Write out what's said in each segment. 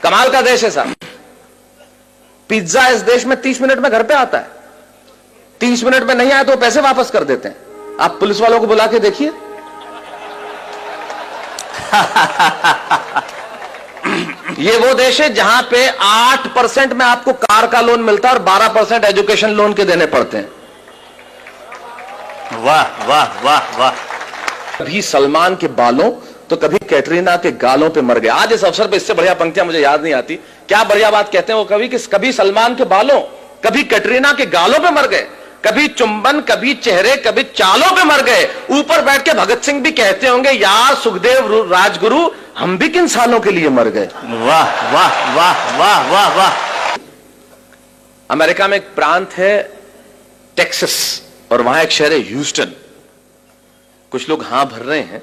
कमाल का देश है साहब। पिज्जा इस देश में 30 मिनट में घर पे आता है। 30 मिनट में नहीं आया तो पैसे वापस कर देते हैं। आप पुलिस वालों को बुला के देखिए। ये वो देश है जहां पे 8% में आपको कार का लोन मिलता है और 12% एजुकेशन लोन के देने पड़ते हैं। वाह वाह वाह वाह। कभी सलमान के बालों तो कभी कैटरीना के गालों पे मर गए। आज इस अवसर पे इससे बढ़िया पंक्तियां मुझे याद नहीं आती। क्या बढ़िया बात कहते हैं वो कवि कि कभी सलमान के बालों कभी कैटरीना के गालों पे मर गए, कभी चुंबन कभी चेहरे कभी चालों पे मर गए। ऊपर बैठ के भगत सिंह भी कहते होंगे यार सुखदेव राजगुरु हम भी किन सालों के लिए मर गए। वाह वाह वाह वाह वाह वाह। अमेरिका में एक प्रांत है टेक्सास और वहां एक शहर है ह्यूस्टन। कुछ लोग हां भर रहे हैं।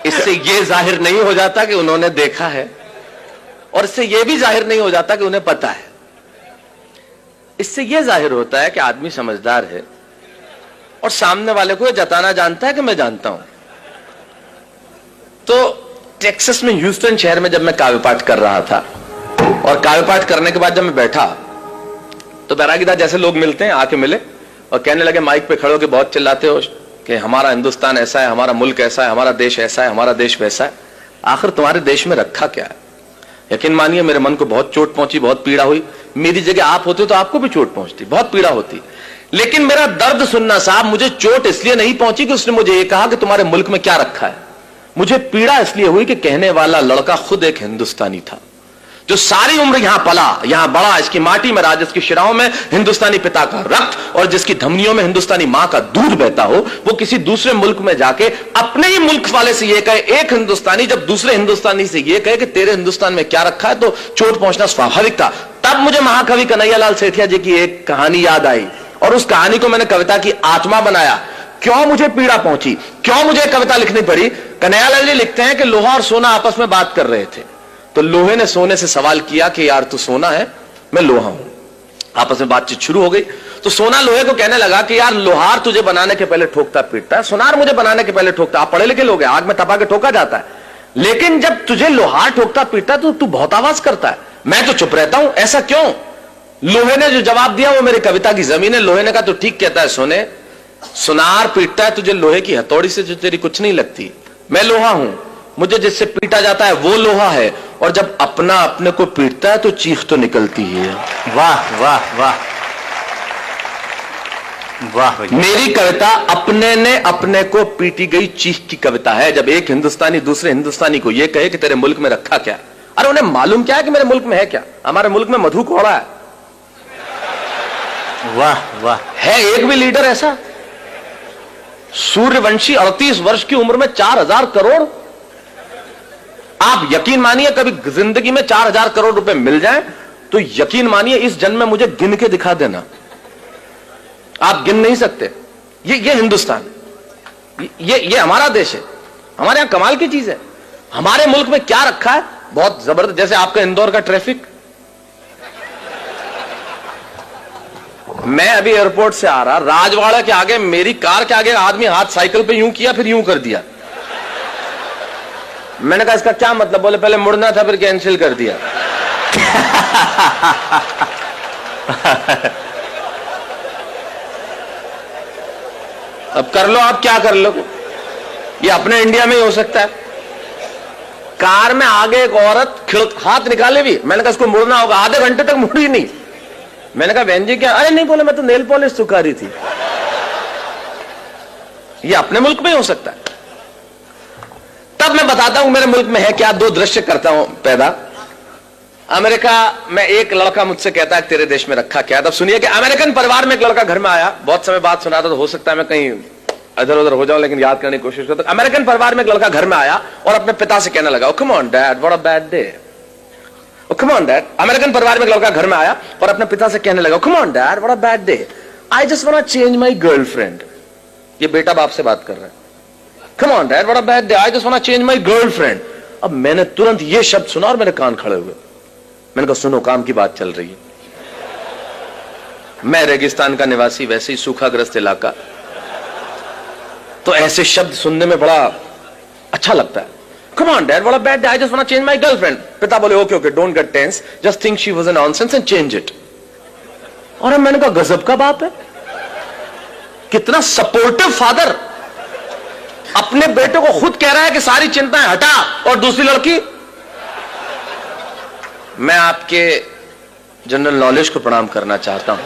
इससे यह जाहिर नहीं हो जाता कि उन्होंने देखा है और इससे यह भी जाहिर नहीं हो जाता कि उन्हें पता है। इससे यह जाहिर होता है कि आदमी समझदार है और सामने वाले को यह जताना जानता है कि मैं जानता हूं। तो टेक्सास में ह्यूस्टन शहर में जब मैं काव्य पाठ कर रहा था और काव्य पाठ करने के बाद जब मैं बैठा तो बैरागीदार जैसे लोग मिलते हैं आके मिले और कहने लगे माइक पे खड़े होकर बहुत चिल्लाते हो कि हमारा हिंदुस्तान ऐसा है, हमारा मुल्क ऐसा है, हमारा देश ऐसा है, हमारा देश वैसा है। आखिर तुम्हारे देश में रखा क्या है? यकीन मानिए मेरे मन को बहुत चोट पहुंची, बहुत पीड़ा हुई। मेरी जगह आप होते तो आपको भी चोट पहुंचती, बहुत पीड़ा होती। लेकिन मेरा दर्द सुनना साहब, मुझे चोट इसलिए नहीं पहुंची कि उसने मुझे यह कहा कि तुम्हारे मुल्क में क्या रखा है। मुझे पीड़ा इसलिए हुई कि कहने वाला लड़का खुद एक हिंदुस्तानी था जो सारी उम्र यहां पला, यहां बड़ा, इसकी माटी में राज, इसकी शिराओं में हिंदुस्तानी पिता का रक्त और जिसकी धमनियों में हिंदुस्तानी मां का दूध बहता हो, वो किसी दूसरे मुल्क में जाके अपने ही मुल्क वाले से यह कहे, एक हिंदुस्तानी जब दूसरे हिंदुस्तानी से यह कहे कि तेरे हिंदुस्तान में क्या रखा है, तो चोट पहुंचना स्वाभाविक था। तब मुझे महाकवि कन्हैयालाल सेठिया जी की एक कहानी याद आई और उस कहानी को मैंने कविता की आत्मा बनाया। क्यों मुझे पीड़ा पहुंची, क्यों मुझे कविता लिखनी पड़ी? कन्हैयालाल जी लिखते हैं कि लोहा और सोना आपस में बात कर रहे थे, तो लोहे ने सोने से सवाल किया कि यार तू सोना है, मैं लोहा हूं। आपस में बातचीत शुरू हो गई तो सोना लोहे को कहने लगा कि यार लोहार तुझे बनाने के पहले ठोकता पीटता है, सोनार मुझे बनाने के पहले ठोकता। आप पढ़े लिखे लोग हैं, आग में तपा के ठोका जाता है, लेकिन जब तुझे लोहार ठोकता पीटता तो तू बहुत आवाज करता है, मैं तो चुप रहता हूं, ऐसा क्यों? लोहे ने जो जवाब दिया वो मेरी कविता की जमीन है। लोहे ने कहा तो ठीक कहता है सोने, सुनार पीटता है तुझे लोहे की हथौड़ी से जो तेरी कुछ नहीं लगती, मैं लोहा हूं, मुझे जिससे पीटा जाता है वो लोहा है, और जब अपना अपने को पीटता है तो चीख तो निकलती है। वाह वाह वाह वाह। मेरी कविता अपने ने अपने को पीटी गई चीख की कविता है। जब एक हिंदुस्तानी दूसरे हिंदुस्तानी को यह कहे कि तेरे मुल्क में रखा क्या, अरे उन्हें मालूम क्या है कि मेरे मुल्क में है क्या? हमारे मुल्क में मधु कोड़ा है। वाह वाह। है एक भी लीडर ऐसा? सूर्यवंशी 38 वर्ष की उम्र में 4000 करोड़। आप यकीन मानिए कभी जिंदगी में 4000 करोड़ रुपए मिल जाएं तो यकीन मानिए इस जन्म में मुझे गिन के दिखा देना, आप गिन नहीं सकते। ये हिंदुस्तान, ये हमारा देश है, हमारे यहां कमाल की चीज है। हमारे मुल्क में क्या रखा है, बहुत जबरदस्त। जैसे आपका इंदौर का ट्रैफिक, मैं अभी एयरपोर्ट से आ रहा, राजवाड़ा के आगे मेरी कार के आगे आदमी हाथ साइकिल पे यूं किया फिर यूं कर दिया। मैंने कहा इसका क्या मतलब? बोले पहले मुड़ना था फिर कैंसिल कर दिया। अब कर लो, आप क्या कर लो, ये अपने इंडिया में ही हो सकता है। कार में आगे एक औरत हाथ निकाले भी, मैंने कहा इसको मुड़ना होगा, आधे घंटे तक मुड़ी नहीं। मैंने कहा बहन जी क्या? अरे नहीं, बोले मैं तो नेल पॉलिश सुखा रही थी। ये अपने मुल्क में ही हो सकता है। तब मैं बताता हूं मेरे मुल्क में है क्या। दो दृश्य करता हूं पैदा। अमेरिका में एक लड़का मुझसे कहता है तेरे देश में रखा क्या? तब सुनिए कि अमेरिकन परिवार में एक लड़का घर में आया, बहुत समय बाद सुना था तो हो सकता है मैं कहीं इधर उधर हो जाऊं, लेकिन याद करने की कोशिश करता हूं। अमेरिकन परिवार में एक लड़का घर में आया और अपने पिता से कहने लगा, come on dad what a bad day. Come on dad, American परिवार में एक लड़का घर में आया और अपने पिता से कहने लगा, come on dad what a bad day, I just want to change my girlfriend. ये बेटा बाप से बात कर रहा है। Come on dad, what a bad day. I just want to change my girlfriend. अब मैंने तुरंत ये शब्द सुना और मेरे कान खड़े हुए। मैंने कहा सुनो, काम की बात चल रही है। मैं रेगिस्तान का निवासी, वैसे ही सूखाग्रस्त इलाका, तो ऐसे शब्द सुनने में बड़ा अच्छा लगता है। Come on, Dad, what a bad day. I just want to change my girlfriend. पिता बोले, okay, okay, don't get tense. Just think she was a nonsense and change it. और मैंने कहा, गजब का बाप है, कितना सपोर्टिव फादर, अपने बेटे को खुद कह रहा है कि सारी चिंताएं हटा और दूसरी लड़की। मैं आपके जनरल नॉलेज को प्रणाम करना चाहता हूं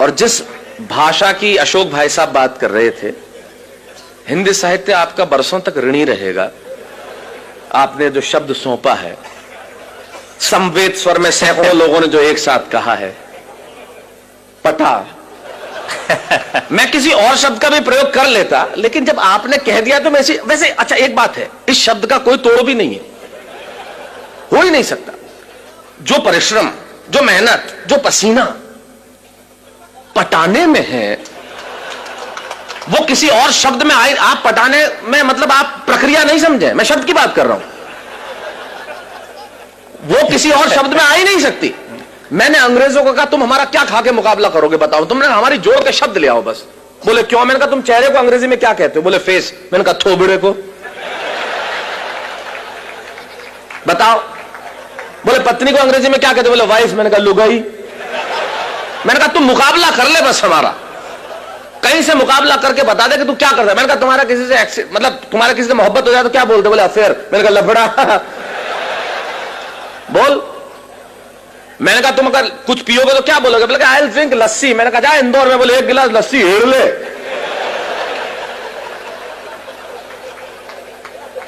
और जिस भाषा की अशोक भाई साहब बात कर रहे थे, हिंदी साहित्य आपका बरसों तक ऋणी रहेगा। आपने जो शब्द सौंपा है, संवेद स्वर में सैकड़ों लोगों ने जो एक साथ कहा है, पटा। मैं किसी और शब्द का भी प्रयोग कर लेता, लेकिन जब आपने कह दिया तो वैसे अच्छा एक बात है, इस शब्द का कोई तोड़ भी नहीं है, हो ही नहीं सकता। जो परिश्रम, जो मेहनत, जो पसीना पटाने में है, वो किसी और शब्द में आई। आप पटाने में मतलब आप प्रक्रिया नहीं समझे, मैं शब्द की बात कर रहा हूं, वो किसी और शब्द में आ ही नहीं सकती। मैंने अंग्रेजों को कहा, तुम हमारा क्या खा के मुकाबला करोगे बताओ, तुमने हमारी जोड़ के शब्द ले आओ बस। बोले क्यों? मैंने कहा तुम चेहरे को अंग्रेजी में क्या कहते हो? बोले फेस। मैंने कहा थोबड़े को बताओ। बोले पत्नी को अंग्रेजी में क्या कहते हो? बोले वाइफ। मैंने कहा लुगाई। मैंने कहा तुम मुकाबला कर ले बस हमारा, कहीं से मुकाबला करके बता दे कि तू क्या करता है। मैंने कहा तुम्हारा किसी से मतलब तुम्हारा किसी से मोहब्बत हो जाए तो क्या बोलते? बोले अफेयर। मैंने कहा लफड़ा। बोल। मैंने कहा तुम अगर कुछ पियोगे तो क्या बोलोगे? बोले आई विल ड्रिंक लस्सी। मैंने कहा जा इंदौर में, बोले एक गिलास लस्सी हेड़ ले।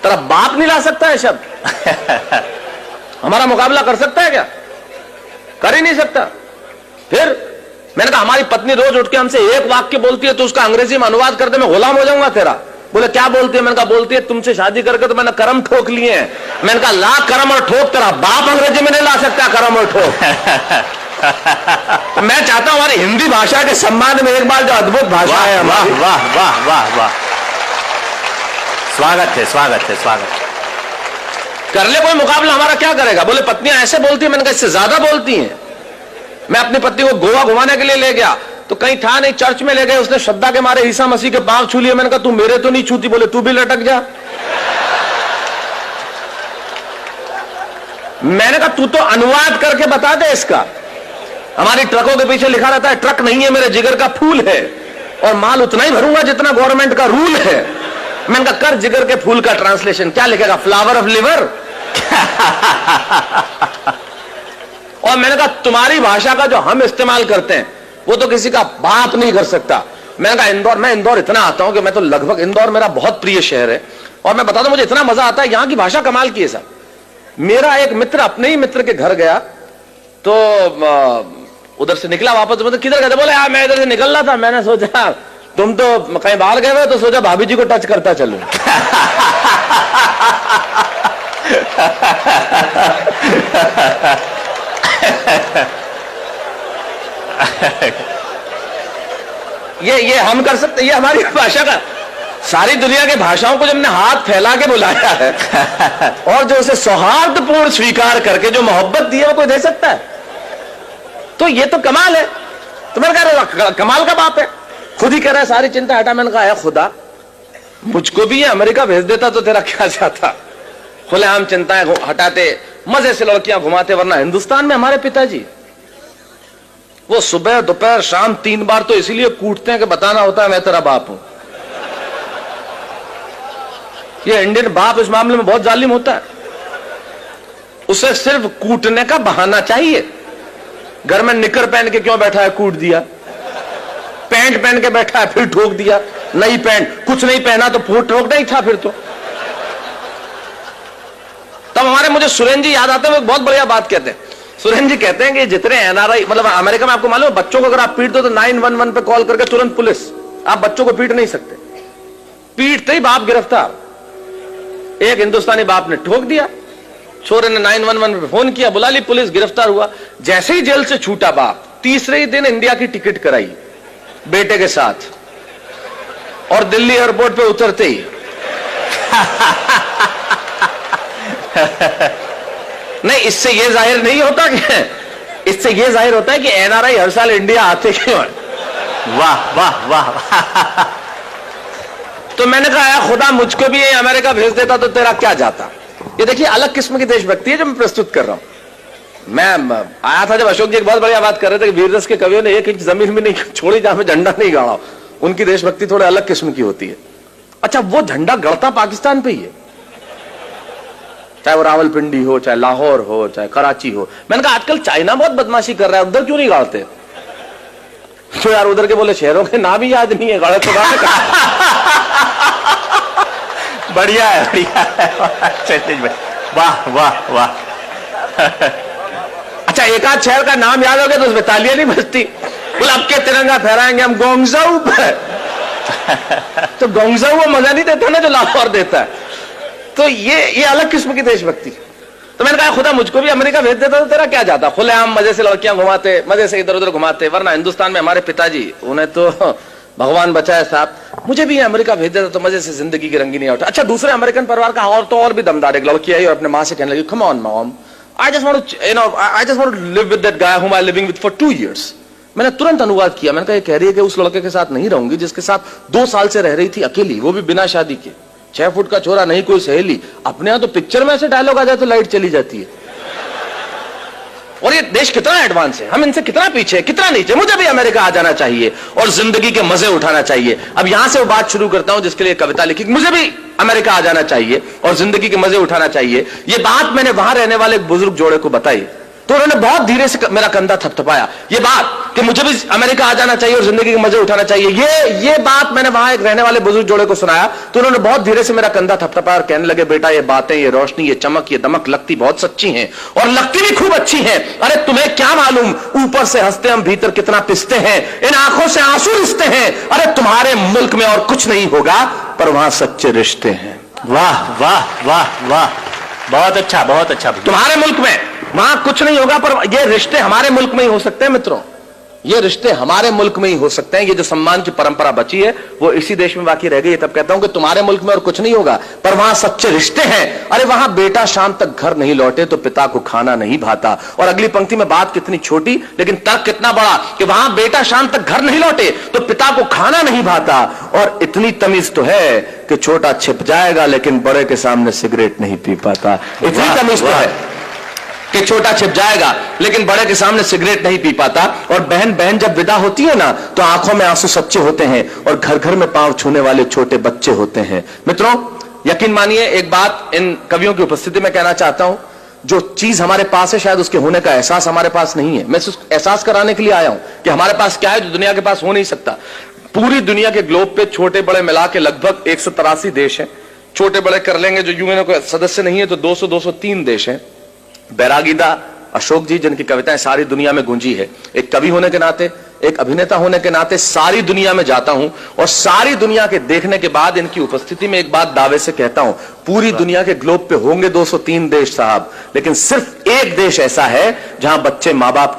तेरा बाप नहीं ला सकता है शब्द, हमारा मुकाबला कर सकता है क्या? कर ही नहीं सकता। फिर मैंने कहा हमारी पत्नी रोज उठ के हमसे एक वाक्य बोलती है तो उसका अंग्रेजी में अनुवाद कर दे, मैं गुलाम हो जाऊंगा तेरा। बोले क्या बोलती है? मैंने कहा बोलती है तुमसे शादी करके तो मैंने करम ठोक लिए हैं। मैंने कहा ला करम और ठोक, तेरा बाप अंग्रेजी में नहीं ला सकता करम और ठोक। मैं चाहता हूं हमारी हिंदी भाषा के सम्मान में एक बार जो अद्भुत भाषा है हमारी। वाह वाह वाह वाह, स्वागत है स्वागत है स्वागत। कर ले कोई मुकाबला, हमारा क्या करेगा? बोले पत्नियां ऐसे बोलती है। मैंने कहा इससे ज्यादा बोलती हैं। मैं अपनी पत्नी को गोवा घुमाने के लिए ले गया तो कहीं था नहीं, चर्च में ले गए, उसने श्रद्धा के मारे ईसा मसीह के पांव छू लिए। मैंने कहा तू मेरे तो नहीं छूती। बोले तू भी लटक जा। मैंने कहा तू तो अनुवाद करके बता दे इसका। हमारी ट्रकों के पीछे लिखा रहता है ट्रक नहीं है मेरे जिगर का फूल है, और माल उतना ही भरूंगा जितना गवर्नमेंट का रूल है। मैंने कहा कर जिगर के फूल का ट्रांसलेशन, क्या लिखेगा? Flower of liver. और मैंने कहा तुम्हारी भाषा का जो हम इस्तेमाल करते हैं वो तो किसी का बाप नहीं कर सकता। मैंने कहा इंदौर, मैं इंदौर इतना आता हूं कि मैं तो लगभग, इंदौर मेरा बहुत प्रिय शहर है और मैं बता दूं मुझे इतना मजा आता है, यहां की भाषा कमाल की है साहब। मेरा एक मित्र अपने ही मित्र के घर गया तो उधर से निकला वापस, मतलब किधर गए? बोले यार मैं इधर से निकल रहा था, मैंने सोचा तुम तो कहीं बाहर गए हुए तो सोचा भाभी जी को टच करता चलूं। ये हम कर सकते, ये हमारी भाषा का। सारी दुनिया के भाषाओं को जब हमने हाथ फैला के बुलाया है और जो उसे सौहार्दपूर्ण स्वीकार करके जो मोहब्बत दी है वो कोई दे सकता है? तो ये तो कमाल है। तो मैंने कहा कमाल का बाप है, खुद ही कह रहा है सारी चिंता हटा। मैंने कहा है खुदा, मुझको भी ये अमेरिका भेज देता तो तेरा क्या जाता? खुलेआम चिंताएं हटाते, मजे से लड़कियां घुमाते। वरना हिंदुस्तान में हमारे पिताजी वो सुबह दोपहर शाम 3 बार तो इसीलिए कूटते हैं कि बताना होता है मैं तेरा बाप हूं। ये इंडियन बाप इस मामले में बहुत जालिम होता है, उसे सिर्फ कूटने का बहाना चाहिए। घर में निकर पहन के क्यों बैठा है? कूट दिया। पैंट पहन के बैठा है, फिर ठोक दिया। नई पैंट, कुछ नहीं पहना तो फूट ठोकना ही था फिर तो। तब हमारे मुझे सुरेंद्र जी याद आते हैं, वो बहुत बढ़िया बात कहते हैं। सुरेंद्र जी कहते हैं कि जितने एनआरआई, मतलब अमेरिका में आपको मालूम है बच्चों को अगर आप पीट दो तो 911 पे कॉल करके तुरंत पुलिस। आप बच्चों को पीट नहीं सकते, पीटते ही बाप गिरफ्तार। एक हिंदुस्तानी बाप ने ठोक दिया, छोरे ने 911 पे फोन किया, बुला ली पुलिस, गिरफ्तार हुआ। जैसे ही जेल से छूटा बाप, तीसरे ही दिन इंडिया की टिकट कराई बेटे के साथ, और दिल्ली एयरपोर्ट पे उतरते ही नहीं, इससे यह जाहिर नहीं होता कि, इससे यह जाहिर होता है कि एनआरआई हर साल इंडिया आते क्यों हैं। वाह वाह वाह। तो मैंने कहा यार खुदा मुझको भी ये अमेरिका भेज देता तो तेरा क्या जाता। ये देखिए अलग किस्म की देशभक्ति है जो मैं प्रस्तुत कर रहा हूं। मैं आया था जब अशोक जी एक बहुत बढ़िया बात कर रहे थे कि वीर रस के कवियों ने एक इंच जमीन भी नहीं छोड़ी जहां पे झंडा नहीं गाड़ा। उनकी देशभक्ति थोड़े अलग किस्म की होती है। अच्छा, वो झंडा गड़ता पाकिस्तान पे ही है, चाहे वो रावलपिंडी हो, चाहे लाहौर हो, चाहे कराची हो। मैंने कहा आजकल चाइना बहुत बदमाशी कर रहा है, उधर क्यों नहीं गाड़ते? तो यार उधर के बोले शहरों के नाम ही याद नहीं है, गाड़े तो बढ़िया है, बढ़िया है। वाह वाह वाह। अच्छा, एक आध शहर का नाम याद हो गया तो उसमें तालियां नहीं बजती। बोले अब के तिरंगा फहराएंगे हम गोंगजाऊ पे। तो गोंगजाऊ वो मजा नहीं देता ना जो लाहौर देता है। तो ये अलग किस्म की देशभक्ति। तो मैंने कहा खुदा मुझको भी अमेरिका भेज देता तो तेरा क्या जाता। खुलेआम मजे से लड़कियां घुमाते, मजे से इधर उधर घुमाते। वरना हिंदुस्तान में हमारे पिताजी, उन्हें तो भगवान बचाए साहब, मुझे भी अमेरिका भेज देता तो मजे से जिंदगी की रंगीनी उठा। अच्छा, दूसरे अमेरिकन परिवार का और भी दमदार एक लड़की आई और अपने माँ से कहने लगी, come on mom, I just want to live with that guy whom I'm living with for 2 years. मैंने तुरंत अनुवाद किया। मैंने कहा ये कह रही है कि उस लड़के के साथ नहीं रहूंगी जिसके साथ 2 साल से रह रही थी अकेली, वो भी बिना शादी के। 6 फुट का छोरा, नहीं कोई सहेली। अपने यहां तो पिक्चर में ऐसे डायलॉग आ जाए तो लाइट चली जाती है। और ये देश कितना एडवांस है, हम इनसे कितना पीछे, कितना नीचे। मुझे भी अमेरिका आ जाना चाहिए और जिंदगी के मजे उठाना चाहिए। अब यहां से वो बात शुरू करता हूं जिसके लिए कविता लिखी। मुझे भी अमेरिका आ जाना चाहिए और जिंदगी के मजे उठाना चाहिए। ये बात मैंने वहां रहने वाले एक बुजुर्ग जोड़े को बताई तो उन्होंने बहुत धीरे से मेरा कंधा थपथपाया। ये बात कि मुझे भी अमेरिका आ जाना चाहिए और जिंदगी के मजे उठाना चाहिए, ये बात मैंने वहां एक रहने वाले बुजुर्ग जोड़े को सुनाया तो उन्होंने बहुत धीरे से मेरा कंधा थपथपाया और कहने लगे, बेटा ये बातें, ये रोशनी, ये चमक, ये दमक लगती बहुत सच्ची हैं और लगती भी खूब अच्छी हैं। अरे तुम्हें क्या मालूम, ऊपर से हंसते हम भीतर कितना पिसते हैं, इन आंखों से आंसू रिश्ते हैं। अरे तुम्हारे मुल्क में और कुछ नहीं होगा पर वहां सच्चे रिश्ते हैं। वाह वाह वाह वाह, बहुत अच्छा, बहुत अच्छा। तुम्हारे मुल्क में वहां कुछ नहीं होगा पर ये रिश्ते हमारे मुल्क में ही हो सकते हैं मित्रों, ये रिश्ते हमारे मुल्क में ही हो सकते हैं। ये जो सम्मान की परंपरा बची है वो इसी देश में बाकी रह गई है। तब कहता हूं कि तुम्हारे मुल्क में और कुछ नहीं होगा पर वहां सच्चे रिश्ते हैं। अरे वहां बेटा शाम तक घर नहीं लौटे तो पिता को खाना नहीं भाता। और अगली पंक्ति में बात कितनी छोटी लेकिन तर्क कितना बड़ा कि वहां बेटा शाम तक घर नहीं लौटे तो पिता को खाना नहीं भाता। और इतनी तमीज तो है कि छोटा छिप जाएगा लेकिन बड़े के सामने सिगरेट नहीं पी पाता। इतनी तमीज तो है कि छोटा छिप जाएगा लेकिन बड़े के सामने सिगरेट नहीं पी पाता। और बहन जब विदा होती है ना तो आंखों में आंसू सच्चे होते हैं और घर घर में पांव छूने वाले छोटे बच्चे होते हैं। मित्रों यकीन मानिए एक बात इन कवियों की उपस्थिति में कहना चाहता हूं, जो चीज हमारे पास है शायद उसके होने का एहसास हमारे पास नहीं है। मैं एहसास कराने के लिए आया हूं कि हमारे पास क्या है जो दुनिया के पास हो नहीं सकता। पूरी दुनिया के ग्लोब पे छोटे बड़े मिला के लगभग 183 देश हैं। छोटे बड़े कर लेंगे जो यूएनओ के सदस्य नहीं है तो 200-203 देश हैं। बैरागीदा अशोक जी जिनकी कविताएं सारी दुनिया में गूंजी है, एक कवि होने के नाते, एक अभिनेता होने के नाते सारी दुनिया में जाता हूं और सारी दुनिया के देखने के बाद इनकी उपस्थिति में एक बात दावे से कहता हूं, पूरी दुनिया के ग्लोब पे होंगे 203 देश साहब, लेकिन सिर्फ एक देश ऐसा है जहां बच्चे माँ बाप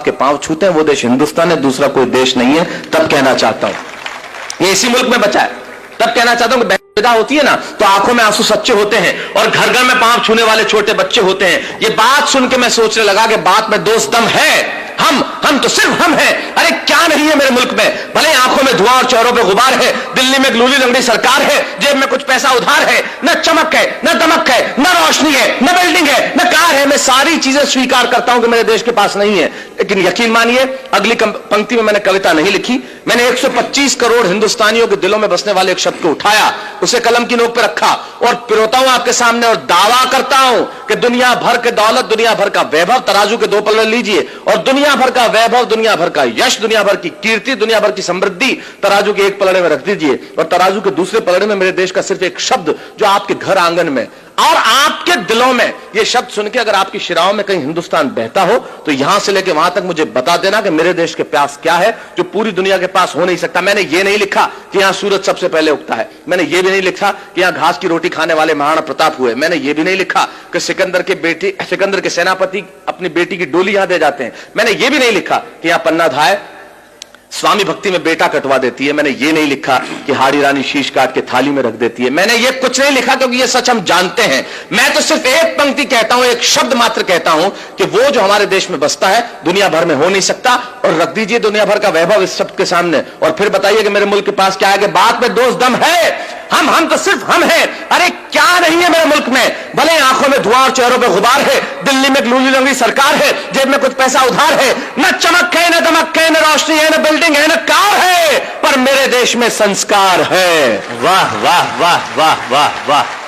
के पांव छूते हैं, वो देश हिंदुस्तान है, दूसरा कोई देश नहीं है। तब कहना चाहता हूं ये इसी मुल्क में बचा है। तब कहना चाहता हूं विदा होती है ना तो आंखों में आंसू सच्चे होते हैं और घर घर में पांव छूने वाले छोटे बच्चे होते हैं। ये बात सुन के मैं सोचने लगा कि बात में दोस्त दम है। हम तो सिर्फ हम हैं। अरे क्या नहीं है मेरे मुल्क में, भले आंखों में धुआं और चेहरों पे गुबार है, दिल्ली में ग्लूली लंगड़ी सरकार है, जेब में कुछ पैसा उधार है, न चमक है, न दमक है, न रोशनी है, न बिल्डिंग है, न कार है। मैं सारी चीजें स्वीकार करता हूं कि मेरे देश के पास नहीं है, लेकिन यकीन मानिए अगली पंक्ति में मैंने कविता नहीं लिखी। मैंने 125 करोड़ हिंदुस्तानियों के दिलों में बसने वाले एक शब्द को उठाया, उसे कलम की नोक पर रखा और पिरोता हूं आपके सामने और दावा करता हूं कि दुनिया भर के दौलत, दुनिया भर का वैभव तराजू के 2 पल्ले लीजिए और दुनिया भर का वैभव, दुनिया भर का यश, दुनिया भर की कीर्ति, दुनिया भर की समृद्धि तराजू के एक पलड़े में रख दीजिए और तराजू के दूसरे पलड़े में मेरे देश का सिर्फ एक शब्द जो आपके घर आंगन में और आपके दिलों में, यह शब्द सुन के अगर आपकी शिराओं में कहीं हिंदुस्तान बहता हो तो यहां से लेकर वहां तक मुझे बता देना कि मेरे देश के प्यास क्या है जो पूरी दुनिया के पास हो नहीं सकता। मैंने ये नहीं लिखा कि यहां सूरज सबसे पहले उगता है, मैंने ये भी नहीं लिखा कि यहां घास की रोटी खाने वाले महाराणा प्रताप हुए, मैंने ये भी नहीं लिखा कि सिकंदर के सेनापति अपनी बेटी की डोली यहां दे जाते हैं, मैंने ये भी नहीं लिखा कि यहां पन्ना धाय स्वामी भक्ति में बेटा कटवा देती है, मैंने ये नहीं लिखा कि हाड़ी रानी शीश काट के थाली में रख देती है, मैंने ये कुछ नहीं लिखा क्योंकि ये सच हम जानते हैं। मैं तो सिर्फ एक पंक्ति कहता हूं, एक शब्द मात्र कहता हूं कि वो जो हमारे देश में बसता है दुनिया भर में हो नहीं सकता और रख दीजिए दुनिया भर का वैभव इस सबके सामने और फिर बताइए कि मेरे मुल्क के पास क्या है, कि बात में दोष दम है। हम तो सिर्फ हम हैं। अरे क्या नहीं है मेरे मुल्क में, भले आंखों में धुआं और चेहरों पे गुबार है, दिल्ली में लूली लंगड़ी सरकार है, जेब में कुछ पैसा उधार है, न चमक है, न दमक है, न रोशनी है, न बिल्डिंग है, न कार है, पर मेरे देश में संस्कार है। वाह वाह वाह वाह वाह वाह।